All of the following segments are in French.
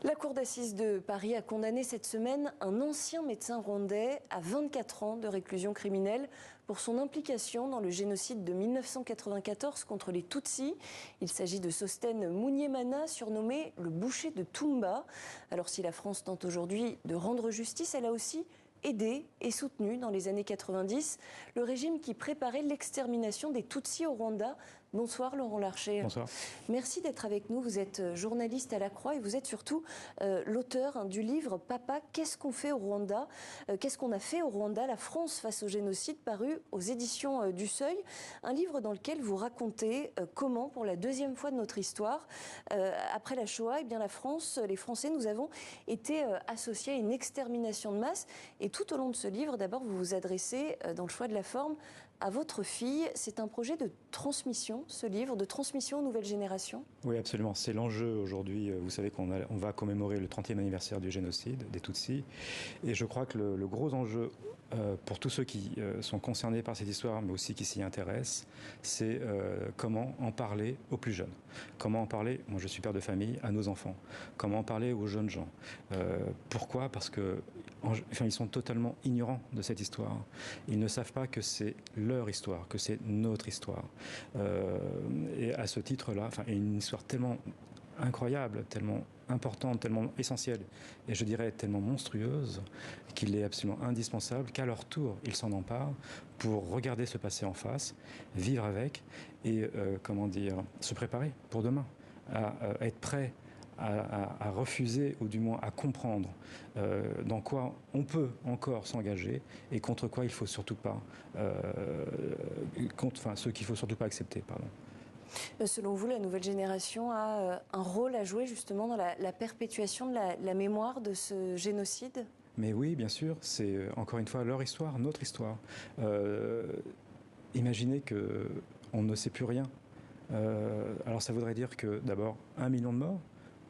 La Cour d'assises de Paris a condamné cette semaine un ancien médecin rwandais à 24 ans de réclusion criminelle pour son implication dans le génocide de 1994 contre les Tutsis. Il s'agit de Sostène Munyemana, surnommé le boucher de Tumba. Alors si la France tente aujourd'hui de rendre justice, elle a aussi aidé et soutenu dans les années 90 le régime qui préparait l'extermination des Tutsis au Rwanda. Bonsoir Laurent Larcher. Bonsoir. Merci d'être avec nous. Vous êtes journaliste à la Croix et vous êtes surtout l'auteur du livre « Papa, qu'est-ce qu'on fait au Rwanda ?» Qu'est-ce qu'on a fait au Rwanda, la France face au génocide, paru aux éditions du Seuil. Un livre dans lequel vous racontez comment, pour la deuxième fois de notre histoire, après la Shoah, eh bien la France, les Français, nous avons été associés à une extermination de masse. Et tout au long de ce livre, d'abord, vous vous adressez, dans le choix de la forme, à votre fille. C'est un projet de transmission, ce livre, de transmission aux nouvelles générations? Oui, absolument. C'est l'enjeu aujourd'hui. Vous savez qu'on va commémorer le 30e anniversaire du génocide des Tutsis. Et je crois que le gros enjeu pour tous ceux qui sont concernés par cette histoire, mais aussi qui s'y intéressent, c'est comment en parler aux plus jeunes. Comment en parler, moi je suis père de famille, à nos enfants. Comment en parler aux jeunes gens. Pourquoi? Parce que ils sont totalement ignorants de cette histoire. Ils ne savent pas que c'est leur histoire, que c'est notre histoire. Et à ce titre-là, une histoire tellement incroyable, tellement importante, tellement essentielle, et je dirais tellement monstrueuse, qu'il est absolument indispensable qu'à leur tour, ils s'en emparent pour regarder ce passé en face, vivre avec, et se préparer pour demain, à être prêt à refuser, ou du moins à comprendre dans quoi on peut encore s'engager et contre quoi il faut surtout pas, ce qu'il faut surtout pas accepter, pardon. Selon vous, la nouvelle génération a un rôle à jouer justement dans la perpétuation de la mémoire de ce génocide? Mais oui, bien sûr, c'est encore une fois leur histoire, notre histoire. Imaginez qu'on ne sait plus rien. Alors ça voudrait dire que d'abord 1 million de morts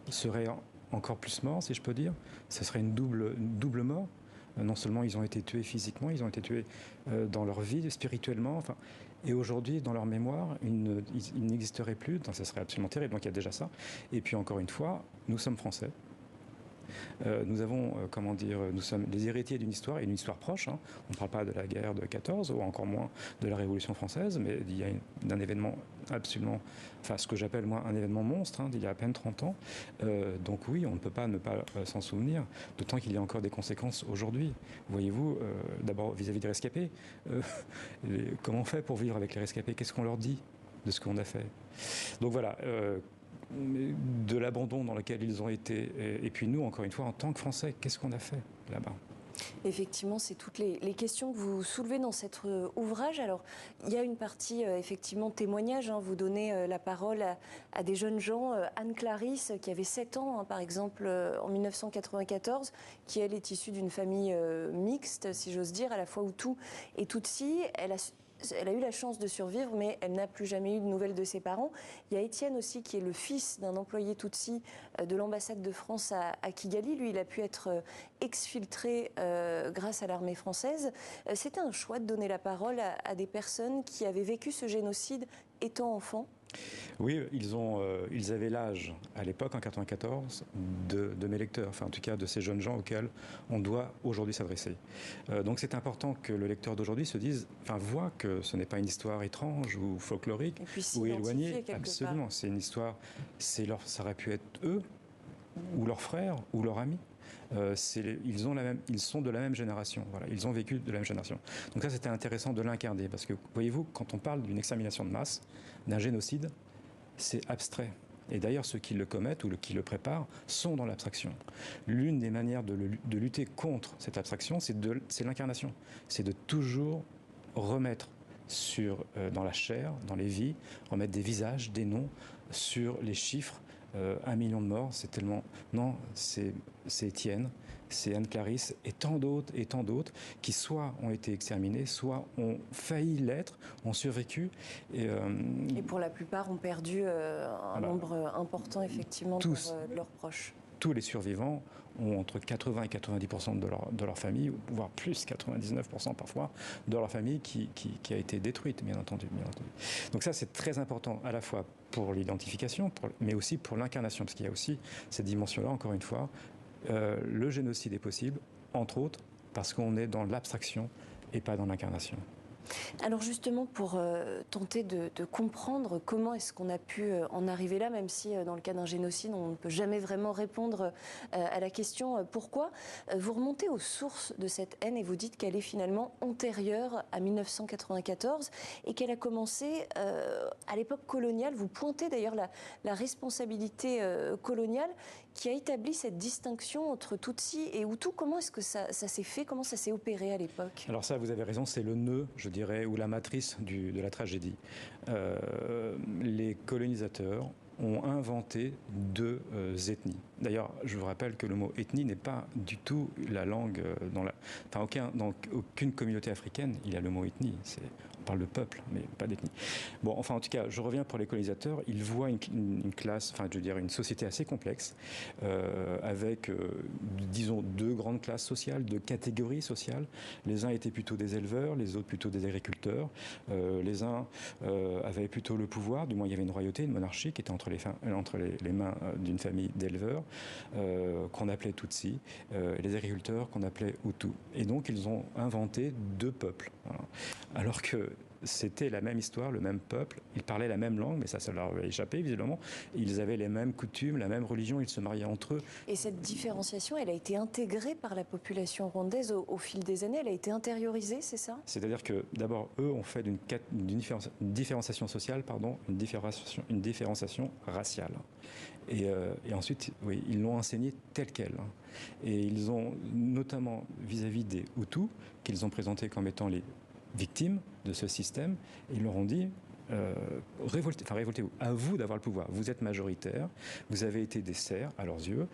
seraient encore plus morts, si je peux dire. Ce serait une double mort. Non seulement ils ont été tués physiquement, ils ont été tués dans leur vie, spirituellement. Et aujourd'hui, dans leur mémoire, ils n'existeraient plus. Donc, ça serait absolument terrible. Donc il y a déjà ça. Et puis encore une fois, nous sommes français. Nous avons, nous sommes les héritiers d'une histoire, et une histoire proche. On ne parle pas de la guerre de 14, ou encore moins de la Révolution française, mais il y a d'un événement absolument, ce que j'appelle moi un événement monstre, d'il y a à peine 30 ans. Donc oui, on ne peut pas ne pas s'en souvenir, d'autant qu'il y a encore des conséquences aujourd'hui. Voyez-vous, d'abord vis-à-vis des rescapés, comment on fait pour vivre avec les rescapés? Qu'est-ce qu'on leur dit de ce qu'on a fait? Donc voilà. De l'abandon dans lequel ils ont été. Et puis nous, encore une fois, en tant que Français, qu'est-ce qu'on a fait là-bas? Effectivement, c'est toutes les questions que vous soulevez dans cet ouvrage. Alors, il y a une partie, effectivement, témoignage. Vous donnez la parole à des jeunes gens. Anne Clarisse, qui avait 7 ans, par exemple, en 1994, qui, elle, est issue d'une famille mixte, si j'ose dire, à la fois Hutu et Tutsi. Elle a eu la chance de survivre, mais elle n'a plus jamais eu de nouvelles de ses parents. Il y a Étienne aussi, qui est le fils d'un employé Tutsi de l'ambassade de France à Kigali. Lui, il a pu être exfiltré grâce à l'armée française. C'était un choix de donner la parole à des personnes qui avaient vécu ce génocide étant enfants? Oui, ils avaient l'âge, à l'époque, en 1994, de mes lecteurs, en tout cas de ces jeunes gens auxquels on doit aujourd'hui s'adresser. Donc c'est important que le lecteur d'aujourd'hui voit que ce n'est pas une histoire étrange ou folklorique ou éloignée. Absolument, c'est une histoire, ça aurait pu être eux, ou leurs frères, ou leurs amis. Ils sont de la même génération. Voilà, ils ont vécu de la même génération. Donc ça, c'était intéressant de l'incarner, parce que, voyez-vous, quand on parle d'une extermination de masse, d'un génocide, c'est abstrait. Et d'ailleurs, ceux qui le commettent ou qui le préparent sont dans l'abstraction. L'une des manières de lutter contre cette abstraction, c'est l'incarnation. C'est de toujours remettre dans la chair, dans les vies, remettre des visages, des noms sur les chiffres. 1 million de morts, c'est tellement... Non, c'est Étienne, c'est Anne Clarisse et tant d'autres qui soit ont été exterminés, soit ont failli l'être, ont survécu. Et pour la plupart ont perdu un nombre important, effectivement, de leurs proches. tous les survivants ont entre 80 et 90% de leur famille, voire plus 99% parfois, de leur famille qui a été détruite, bien entendu. Donc ça, c'est très important à la fois pour l'identification, mais aussi pour l'incarnation, parce qu'il y a aussi cette dimension-là, encore une fois. Le génocide est possible, entre autres, parce qu'on est dans l'abstraction et pas dans l'incarnation. Alors justement, pour tenter de comprendre comment est-ce qu'on a pu en arriver là, même si dans le cas d'un génocide, on ne peut jamais vraiment répondre à la question pourquoi, vous remontez aux sources de cette haine et vous dites qu'elle est finalement antérieure à 1994 et qu'elle a commencé à l'époque coloniale. Vous pointez d'ailleurs la responsabilité coloniale qui a établi cette distinction entre Tutsi et Hutu. Comment est-ce que ça s'est fait? Comment ça s'est opéré à l'époque? Alors ça, vous avez raison, c'est le nœud, je dirais, ou la matrice de la tragédie. Les colonisateurs ont inventé deux ethnies. D'ailleurs, je vous rappelle que le mot ethnie n'est pas du tout la langue dans aucune communauté africaine, il y a le mot ethnie. On parle de peuple, mais pas d'ethnie. Bon, enfin, en tout cas, je reviens pour les colonisateurs. Ils voient une classe, enfin, je veux dire, une société assez complexe, avec, disons, deux grandes classes sociales, deux catégories sociales. Les uns étaient plutôt des éleveurs, les autres plutôt des agriculteurs. Les uns avaient plutôt le pouvoir, du moins il y avait une royauté, une monarchie qui était entre les mains d'une famille d'éleveurs, qu'on appelait Tutsi, et les agriculteurs qu'on appelait Hutu. Et donc ils ont inventé deux peuples. Voilà. Alors que c'était la même histoire, le même peuple, ils parlaient la même langue, mais ça leur avait échappé visiblement. Ils avaient les mêmes coutumes, la même religion, ils se mariaient entre eux. Et cette différenciation, elle a été intégrée par la population rwandaise au fil des années, elle a été intériorisée, c'est ça? C'est-à-dire que d'abord, eux ont fait d'une différenciation sociale, une différenciation raciale. Et ensuite, oui, ils l'ont enseignée telle qu'elle. Et ils ont, notamment vis-à-vis des Hutus, qu'ils ont présentés comme étant les victimes de ce système, ils leur ont dit révoltez-vous, à vous d'avoir le pouvoir, vous êtes majoritaire, vous avez été des serfs à leurs yeux,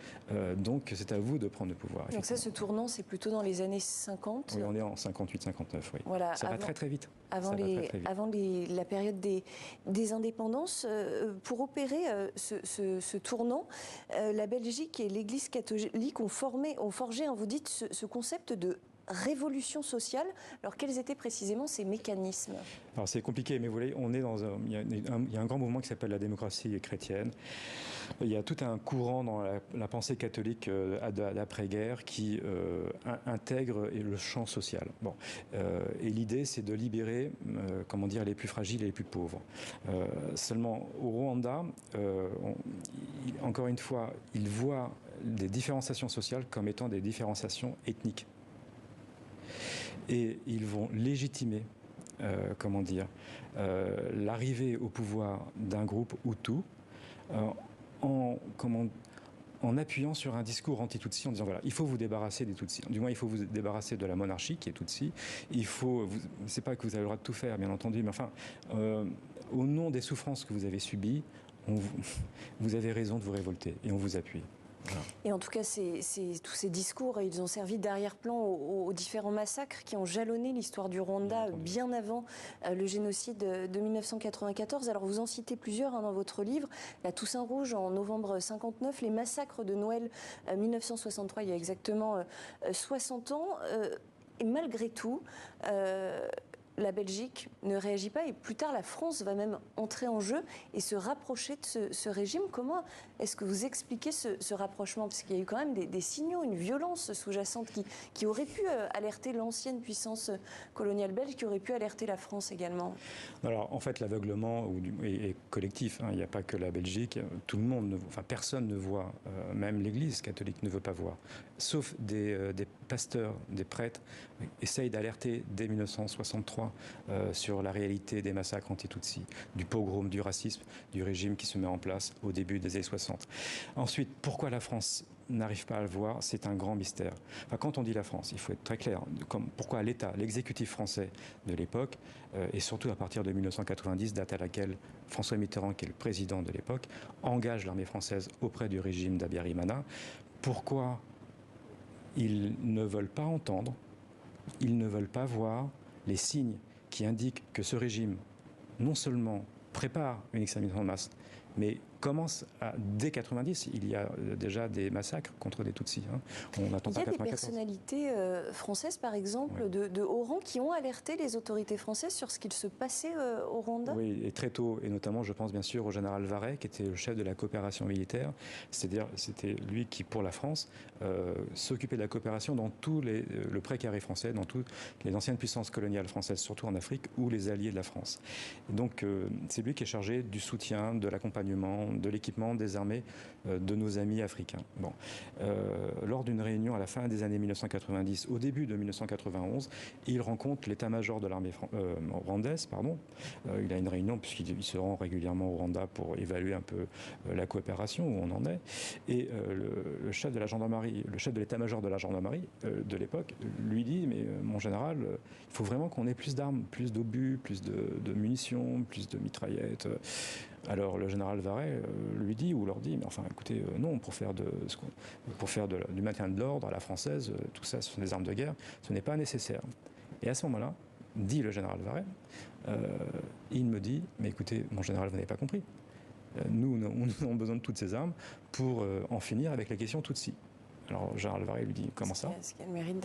donc c'est à vous de prendre le pouvoir. Donc ça, ce tournant, c'est plutôt dans les années 50? Oui, on est en 58-59, oui. Voilà, ça va très très vite. Avant la période des indépendances, pour opérer ce tournant, la Belgique et l'Église catholique ont forgé, vous dites, ce concept de révolution sociale. Alors quels étaient précisément ces mécanismes? Alors c'est compliqué, mais vous voyez, il y a un grand mouvement qui s'appelle la démocratie chrétienne. Il y a tout un courant dans la pensée catholique d'après-guerre qui intègre le champ social. Bon, et l'idée, c'est de libérer, les plus fragiles et les plus pauvres. Seulement, au Rwanda, encore une fois, ils voient des différenciations sociales comme étant des différenciations ethniques. Et ils vont légitimer, l'arrivée au pouvoir d'un groupe Hutu en appuyant sur un discours anti-Tutsi, en disant voilà, il faut vous débarrasser des Tutsis. Du moins, il faut vous débarrasser de la monarchie qui est Tutsi. C'est pas que vous avez le droit de tout faire, bien entendu, mais enfin, au nom des souffrances que vous avez subies, vous avez raison de vous révolter et on vous appuie. Voilà. Et en tout cas, tous ces discours, ils ont servi d'arrière-plan aux différents massacres qui ont jalonné l'histoire du Rwanda bien avant le génocide de 1994. Alors vous en citez plusieurs dans votre livre. La Toussaint Rouge en novembre 59, les massacres de Noël 1963, il y a exactement 60 ans. Et malgré tout, la Belgique ne réagit pas et plus tard la France va même entrer en jeu et se rapprocher de ce régime. Comment est-ce que vous expliquez ce rapprochement? Parce qu'il y a eu quand même des signaux, une violence sous-jacente qui aurait pu alerter l'ancienne puissance coloniale belge, qui aurait pu alerter la France également. Alors en fait l'aveuglement est collectif, hein. Il n'y a pas que la Belgique, tout le monde, personne ne voit, même l'Église catholique ne veut pas voir, sauf des pasteurs, des prêtres, essayent d'alerter dès 1963 sur la réalité des massacres anti-Tutsi, du pogrom, du racisme, du régime qui se met en place au début des années 60. Ensuite, pourquoi la France n'arrive pas à le voir, c'est un grand mystère. Enfin, quand on dit la France, il faut être très clair. Pourquoi l'État, l'exécutif français de l'époque, et surtout à partir de 1990, date à laquelle François Mitterrand, qui est le président de l'époque, engage l'armée française auprès du régime d'Abiyarimana, pourquoi ils ne veulent pas entendre, ils ne veulent pas voir les signes qui indiquent que ce régime, non seulement prépare une extermination de masse, mais dès 90, il y a déjà des massacres contre des Tutsis. Hein. On n'attend pas 94. Il y a des personnalités françaises, par exemple, oui, de haut rang, qui ont alerté les autorités françaises sur ce qu'il se passait au Rwanda. Oui, et très tôt, et notamment, je pense bien sûr au général Varey, qui était le chef de la coopération militaire. C'est-à-dire, c'était lui qui, pour la France, s'occupait de la coopération dans le précaré français, dans toutes les anciennes puissances coloniales françaises, surtout en Afrique, ou les alliés de la France. Et donc, c'est lui qui est chargé du soutien, de l'accompagnement, de l'équipement des armées de nos amis africains. Bon. Lors d'une réunion à la fin des années 1990, au début de 1991, il rencontre l'état-major de l'armée rwandaise. Il a une réunion, puisqu'il se rend régulièrement au Rwanda pour évaluer un peu la coopération, où on en est. Et le chef de la gendarmerie, le chef de l'état-major de la gendarmerie de l'époque, lui dit, mais mon général, il faut vraiment qu'on ait plus d'armes, plus d'obus, plus de munitions, plus de mitraillettes. Alors le général Varey lui dit, ou leur dit, mais enfin écoutez, non, pour faire du maintien de l'ordre à la française, tout ça, ce sont des armes de guerre, ce n'est pas nécessaire. Et à ce moment-là, dit le général Varey, il me dit, mais écoutez, mon général, vous n'avez pas compris. Nous avons besoin de toutes ces armes pour en finir avec la question Tutsi. Alors le général Varey lui dit, comment ça? Ce qui a le mérite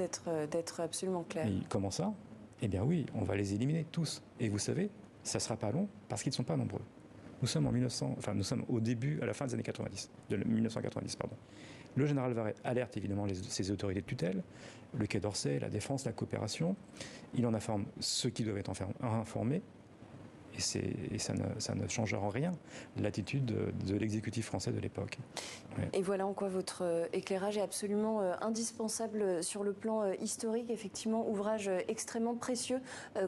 d'être absolument clair. Et comment ça? Eh bien oui, on va les éliminer tous. Et vous savez, ça ne sera pas long parce qu'ils ne sont pas nombreux. Nous sommes nous sommes au début, à la fin des années 1990, pardon. Le général Varey alerte évidemment ses autorités de tutelle, le Quai d'Orsay, la défense, la coopération. Il en informe ceux qui doivent être informés. Et ça ne change en rien l'attitude de l'exécutif français de l'époque. Ouais. Et voilà en quoi votre éclairage est absolument indispensable sur le plan historique. Effectivement, ouvrage extrêmement précieux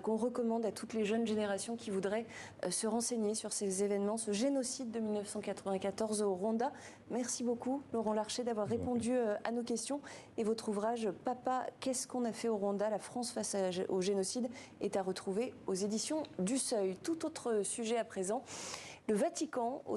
qu'on recommande à toutes les jeunes générations qui voudraient se renseigner sur ces événements, ce génocide de 1994 au Rwanda. Merci beaucoup, Laurent Larcher, d'avoir répondu à nos questions. Et votre ouvrage « Papa, qu'est-ce qu'on a fait au Rwanda? La France face au génocide » est à retrouver aux éditions du Seuil. Tout autre sujet à présent, le Vatican